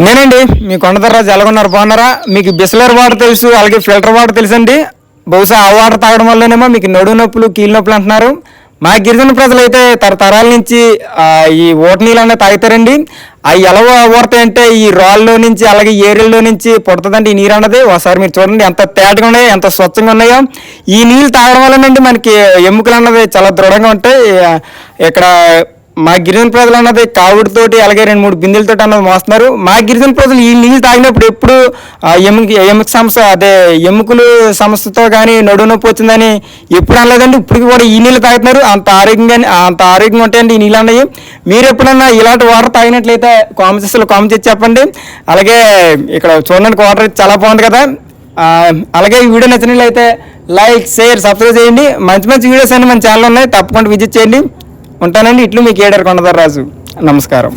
నేనండి మీ కొండదర్రాజు. ఎలాగొన్నారు, బాగున్నారా? మీకు బిస్లర్ వాటర్ తెలుసు, అలాగే ఫిల్టర్ వాటర్ తెలుసండి. బహుశా ఆ వాటర్ తాగడం వల్లనేమో మీకు నడుము నొప్పులు, కీళ్ళ నొప్పులు అంటున్నారు. మా గిరిజన ప్రజలు అయితే తరతరాల నుంచి ఈ ఓట నీళ్ళు అనేది తాగుతారండి. అవి ఎలా ఊడతాయంటే ఈ రాళ్ళలో నుంచి, అలాగే ఏరియల్లో నుంచి పుడుతుందండి ఈ నీరు అన్నది. ఒకసారి మీరు చూడండి ఎంత తేటగా ఉన్నాయో, ఎంత స్వచ్ఛంగా ఉన్నాయో. ఈ నీళ్ళు తాగడం వల్లనండి మనకి ఎముకలు అన్నది చాలా దృఢంగా ఉంటాయి. ఇక్కడ మా గిరిజన ప్రజలు అన్నది కావుడితోటి, అలాగే 2-3 బిందెలతోటి అన్నది మోస్తున్నారు. మా గిరిజన ప్రజలు ఈ నీళ్ళు తాగినప్పుడు ఎప్పుడు ఎముక సమస్య, అదే ఎముకలు సమస్యతో కానీ నడువు నొప్పి వచ్చిందని ఎప్పుడు అనలేదండి. ఇప్పటికి కూడా ఈ నీళ్ళు తాగుతున్నారు. అంత ఆరోగ్యంగా ఉంటాయండి ఈ నీళ్ళు అన్నవి. మీరు ఎప్పుడన్నా ఇలాంటి వాటర్ తాగినట్లయితే కామెంట్ చేసి చెప్పండి. అలాగే ఇక్కడ చూడడానికి వాటర్ చాలా బాగుంది కదా. అలాగే ఈ వీడియో నచ్చినట్లయితే లైక్, షేర్, సబ్స్క్రైబ్ చేయండి. మంచి మంచి వీడియోస్ అన్ని మన ఛానల్ ఉన్నాయి, తప్పకుండా విజిట్ చేయండి. ఉంటానండి. ఇట్లు మీ కేడర్ కొండదర్రాజు. నమస్కారం.